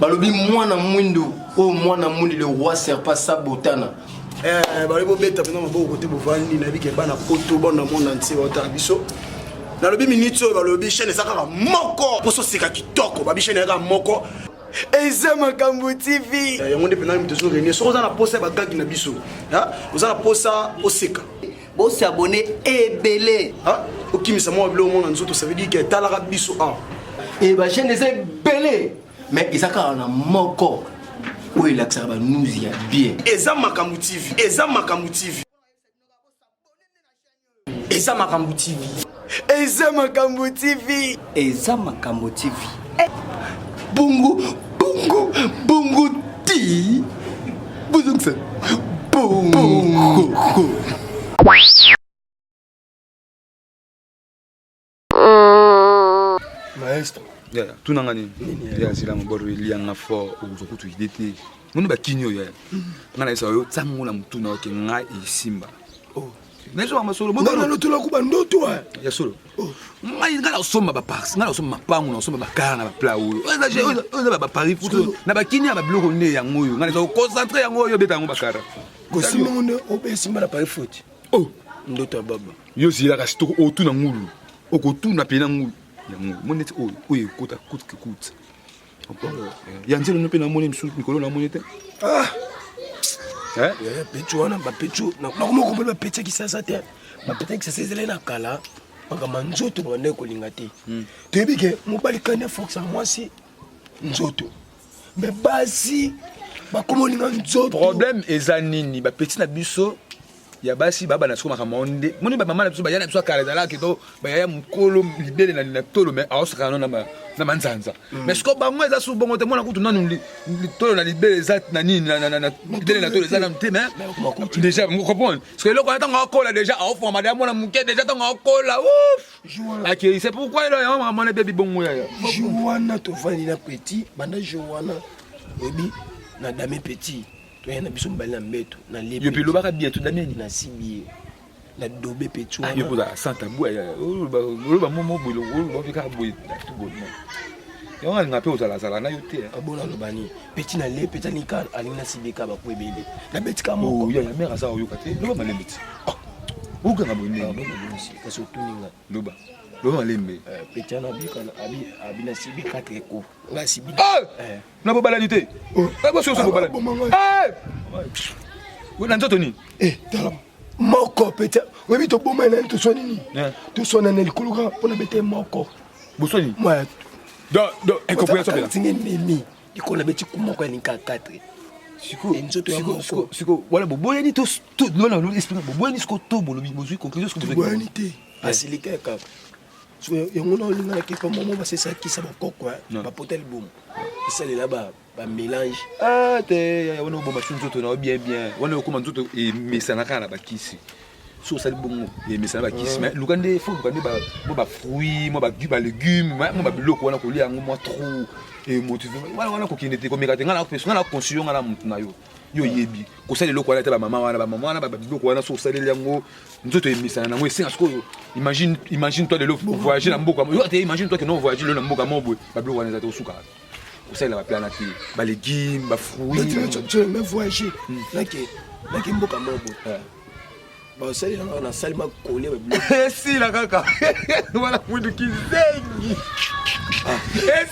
balobi mwana mwindu o mwana mundi le roi serpent sabotana balobi beta pena maboko côté bovandi na bike bana poto bona monde entier ota biso na lobi minute oyo balobi chaîne ezaka moko poso seka kitoko babi chaîne ezaka moko Eza Makambo TV yango nde pena mitozo réunir soko za na posa ba gag na biso ha oza na posa oseka bo s'abonner ebele ha okimisa mo bilo mona nzoto ça veut dire que talaka biso ah et ba chaîne ezay belé mais ezaka na moko oyo elakisaka banuzi ya bien Eza Makambo TV Eza Makambo TV Eza Makambo TV Eza Makambo TV Eza Makambo TV Bungu Bungu Bungu ti Buzungsa Bungu Maestro tuna ngani ya zila mboro ilianga fo uzokutu idete muni bakinyo ya ngana isa yo tsangola mutuna oke nga isimba nezo amasolo ngana lotula kuba ndoto wa ya solo ngai ngala usoma ba pax ngala usoma mapangu na usoma bakara na ba pla uyo oza ba paris futo na bakinya ba bloko ne ya ngoyo ngana zo concentrer ya ngoyo beta ngo bakara gosi monde obesimba na paris foot ndoto baba yo zila ka stoko otuna ngulu okotuna pena ngulu yango monete oyo kota kuta ya nzelo no pena moni msu mikolo na monete pecho wana ba pecho na kuma ko ba pecho ki sasa te ba pecho ki sasa ezele na kala makama nzoto na bande kolinga te tebike mobali kana fox moi si nzoto mais basi ba komolinga nzoto problème ezanini ba petit na biso ya basi baba na soko makamonde moni ba mama na biso ba yana biso kala dala kito ba ya mukolo libele na tolo mais awosaka no na manzanza mais ko bango eza su bongo te mona kutu nanu tolo na libele za na nini na libele na tolo za na te mais déjà vous comprenez parce que loko ata ngakola déjà awofo madame mona muke déjà ta ngakola ouf akiri c'est pourquoi il y a maman na baby bongo ya Joana to vani na petit banda Joana obi na dame petit na biso mbali na mbeto na libre yo pilo baka bien tout dameni na sibi na dobe petu yo poza santa bua ya ba momo bolo ba fika boy tout bon yo nga ngape ozala zala na yo te abona no bani petit na le petit ni ka alina sibika ba ko ebele na beti ka moko ya mère asa oyo kate lo ba malembeti uga ngabone ba kasi otuninga loba lo malembe petit na bika na abi na sibika 4 ko nga sibi na bobala ni te ba so bobala wona nzoto ni tala moko petit webi to boma na to soni ni to sona na likuluka pona bete moko bosoni moi do incompréhension pela tingi nini ikona beti kumoko ya ninka 4 siko wala boboya ni to lona lo explique boboya ni siko to bolobi bozui conclusion siko boboya ni te asilika ka so yango na olinga ke pa momo basesa kisa bakoko ba potel boum isalela ba mélange te ya wana bomba nzoto na bien wana okoma nzoto e mesana kana bakisi so sali bongo e mesana bakisi mais lukande fo lukande ba fruits mo ba légumes mo ba biloko wana ko lia ngo mo trop et motivé wana ko kinde te ko mekate ngana ko ngana conscient ngana mutu na yo yebi ko sali loko wana te ba mama wana ba biloko wana so sali yango nzoto e mesana nango esenga sikoyo imagine toi de l'eau voyager na mboka yo te imagine toi que non voyager na mboka mo boy ba biloko wana za to suka ça la plan nature ba légumes ba fruits tu me voyager laki mboka mobo ba sali na sali ma coller ba si la kaka wala mwindu kizengi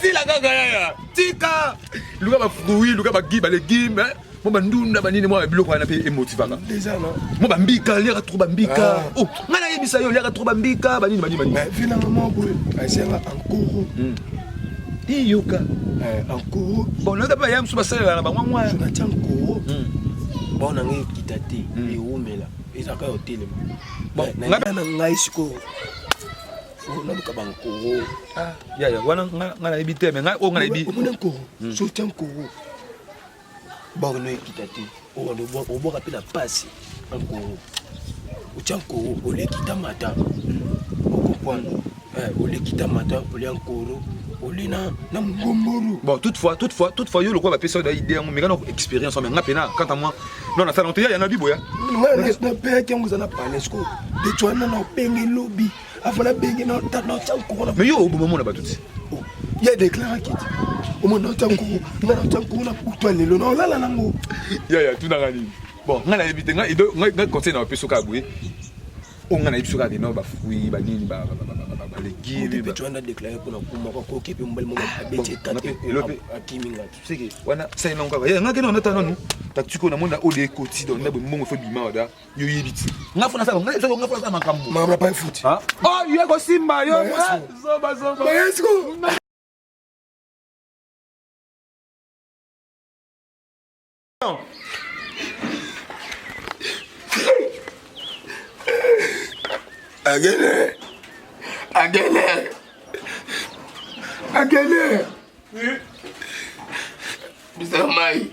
si la kaka ya tika luka ba fruits luka ba légumes mo ba ndunda ba nini mo ba biloko wana pe emotivaka déjà non mo ba mbika lera trop ba mbika oh ngana yebisa yo lera trop ba mbika ba nini mais vina mo boy asenga encore yoka encore bon là d'abord yam subasalela na bangwa na tianko bon na ngi kitate e umela ezaka hotel bon na ngai siko na luka banko ya wana ngana ebite me ngai o ngana ebi ko so tianko bon no kitate o bo rapela passe encore o tianko o le kitamata o comprendre o le kitamata o le encore olina na mgomboro bon toutefois yo lokwa ba pesa da idée mais ngana expérience mais ngapena quant à moi non na salon te ya na biboya na pe ke nguza na palesco de twana na penge lobby afana benge na ta na tsanko mais yo au moment na ba tout il y a déclaré kit omona otango nga na otango na kutwa lelo na olala nango ya tunanga nini bon nga nayebi te nga conseil na bapeso kaka boye o nga nayebi so kaka kena bafruit banini balégume tu wana déclaré mpona kumaka koke mpe mobali mo abeti akimi nga seke wana sai nango kaka nga kena onata nanu taktiko na mona ode ekoti donc na bombongo fo bima oda yo yebi ti nga fona sala nga fona sala makambo mama pa foot oh yo kosimba yo zoba Maesco Agene. Bisa mai.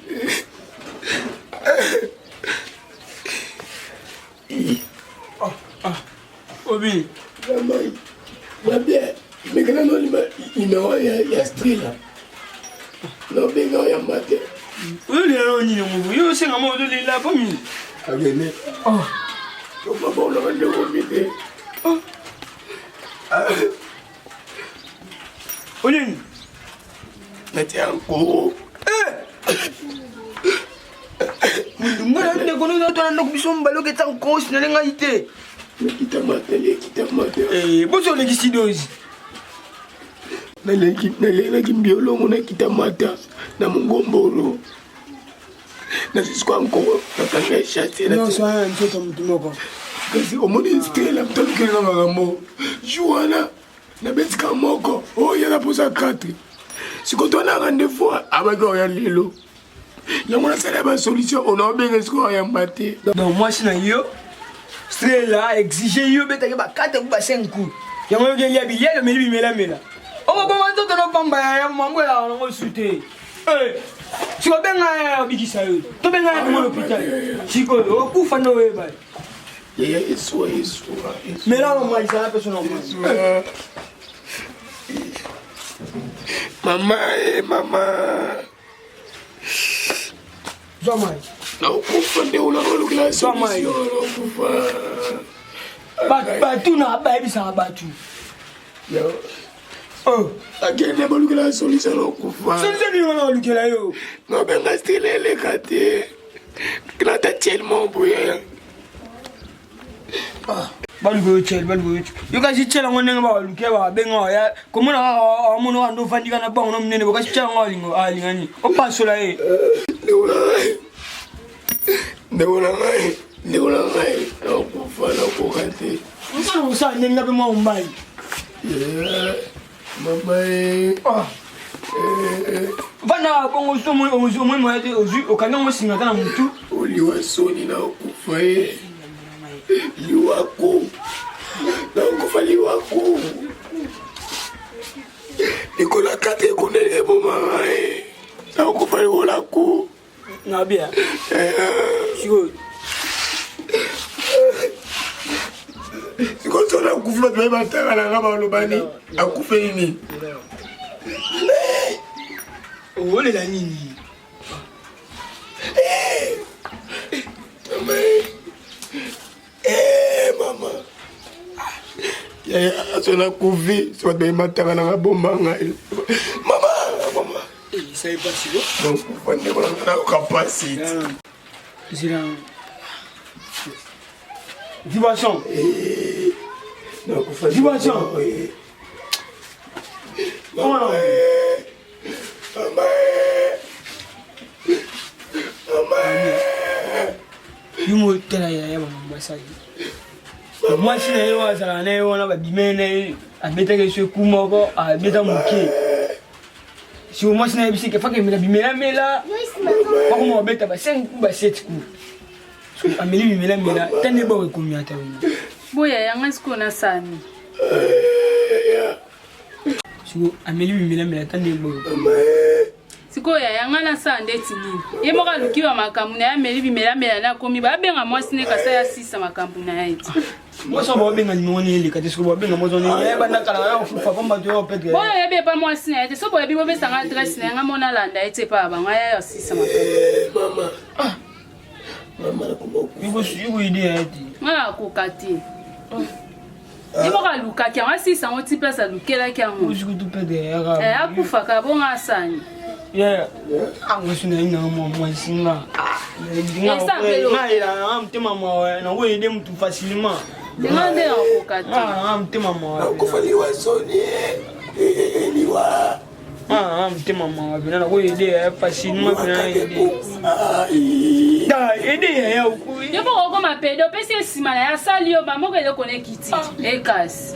Obi. Mai. Babia, mekana no numéro ya strila. No benga ya mate. Uli ya ni ngo. Yo senga mo do lila pa mi. Agene. Yo mama lo ndo komite. Olin. Mete anko. Ngala nde kono na to na kubisomba lo ke tsan ko sina lenga ite. Kita mate. Bozo le kisidozi. Nalengi mbiolongo na kita mata na mungombolo. Na sisikwa nko nakanga shate na. No so ya mtoto mtu moko. Kasi omoni stela mtoto kile magambo. Juana na betika moko. Oh yana posa 4. Sikoto na rendez-vous abako ya lelo. Yango na sala ba solution on a bien esco ya mate. Donc moi sina yo. Strela exiger yo betake ba 4 ou ba 5 coups. Yango yo ya billet mais mela. O ba ma to no pamba ya mambo ya ngo sute. Siko benga bikisa yo. To benga mo l'hôpital. Siko o kufa no we ba. Ya isso. Mais là on m'a dit ça personne non. Mama. Jamais. Não kufa ndio unarudi kila siku. Jamais. Kufa. Batu na baby sa batu. Yo. Agene bolu kila solution no kufa. Solution ni wana lukela yo. No benga stile le kate. Kila ta tellement bouya. Balugo chel. Yo kasi chela ngone ngaba lukela benga ya. Komona amono ando fandika na bango no mnene bo kasi chela ngalingo alingani. O pasola e. Ndewona ngai. No kufa no kukate. Mfano usa nenga be mo mbai. Mama. Vana bongo somo mo yate ozu okanga mo singa kana mtu. Uliwa soni na kufa liwako. Na kufa liwako. Nikola kate kunele mama. Na kufa liwako. Na bia. Siko. Siko tona kufa beba tanga na ngaba lobani. Akufe ini. Ole la nini? Mama. Ya asona kufi, so be matanga na bomba ngai. Mama. Sai pas yo. Donc pande ko na capacité. Zirang. Divason. Donc fa Divason. Mama. Yumo tela ya mama sai. Moi si na yo azala na yo na ba bimene abeta ke se kumoko abeta muke. Si moi si na bisi ke fake mela bimela. Pas comme abeta ba 5 ou ba 7 coups. So ameli bimela tande ba ko miata wina. Boya yanga siko na sani. So ameli bimela tande ba. Siko ya yanga na sande tini. Ye moka lukiwa makambu na ya meli bimela na komi ba benga mwasi ne kasa ya 6 makambu na yeti. Moi ça va benga ni moni le kati siko ba benga mo zoni ya ba na kala ya fa pa mbato yo petre. Boya ya be pa mwasi na yeti. So boya bibo be sanga adresse na yanga mona landa yeti pa ba ngaya ya 6 makambu. Mama na kumoko. Yugo ide yeti. Ngala ko kati. Yimoka luka ki anga sisa ngo ti place alukela ki ango. Usiku tu pede ya. Akufa ka bonga asani. Yeah. Ango sina ina mwa singa. Nga mtema mwa na wewe ide mtu facilement. Demande akokati. Mtema mwa. Kufaliwa soni. Liwa. Mtema mwa bina wewe ide facilement bina ide. Da ide ya ukui. Yebo ko ma pedo pesi sima ya sali yo ba moko ele konekiti. Ekas.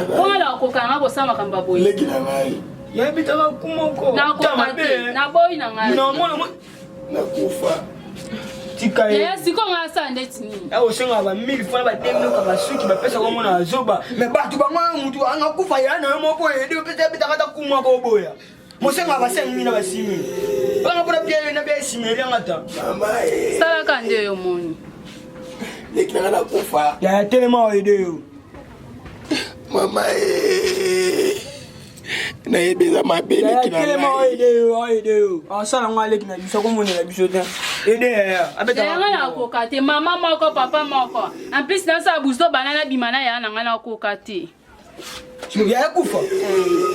Bonga la kokanga ko sama kamba boy. Lekina ngai. Ya bitaka kumoko. Na kokati. Na boy na ngai. Na mona nakufa. Tika ye siko nga sa ndeti ni osenga ba 1000 fois ba temno ka basuki ba pesa ko mona azoba me batu ba mwa mutu anga kufa ya na mo boye de pesa bitaka ta kuma ko boya mosenga ba 5000 na ba 6000 banga pona bien na bien 6000 ngata Mama sala ka nde yo moni lekina na kufa ya telema ide yo mama na yebeza mabele kina telema ide yo asala ngale kina biso ko mona biso ta ide ya abeta ngana ko kate mama moko papa moko en plus na sa buzo banana bimana ya na ngana ko kate ya kufa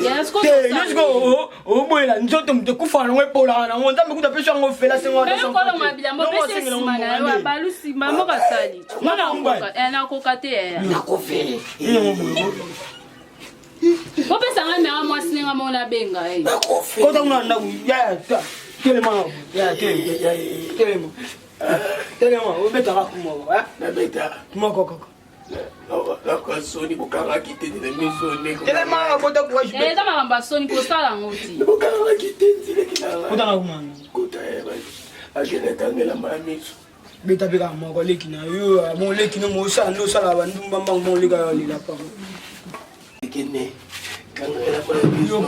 ya sko let's go boyela nzoto mte kufa na wepola na ngonza mekuta pesa ngo fela sengo mais ko lo mabila mo pese sima na wa balusi mama ka sali ngana ko na ko kate ya na ko fele ko pesa ngana mo singa mo na benga na ko fele ko ta ngana ya ta telema ya telema obeta ka kumo na beta moko la kasoni bukanga kitende na misone telema ko ta kwa eh ta mamba soni ko sala ngoti bukanga kitende lekina ko ta kumana ko ta eba akele kangela mamiso beta beka moko lekina yo mo lekina mo sa ndo sala ba ndumba mbang mo leka yo lila pa kene kangela mamiso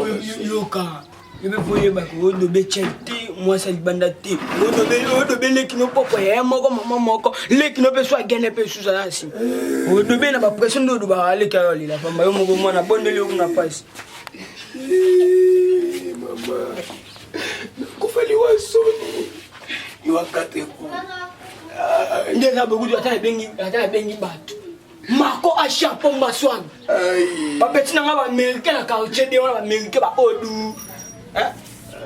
yo ka yebe foye ba ko do be chenti mo sa libanda te do be lekino popo ya moko mama moko lekino pe so agene pe susa nasi do be na ba pression do ba leka yo lila pa yo mo mwana bondeli yo kuna pasi mama kufaliwa soni iwakate ku ndeza bokudu atana bengi batu mako ashapo mbaswana ba petina nga ba americain na quartier de wana ba americain ba odu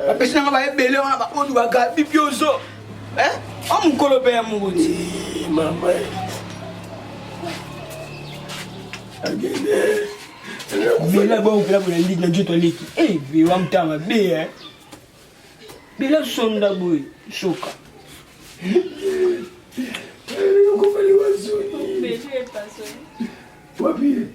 ba petina nga ba ebele wana ba odu ba ga bibiozo amukolo pe ya muguti mama agene bila ba ukila bula ndi na joto leki bi wa mtama be bila sonda boy soka kufaliwa soni beje paso wapi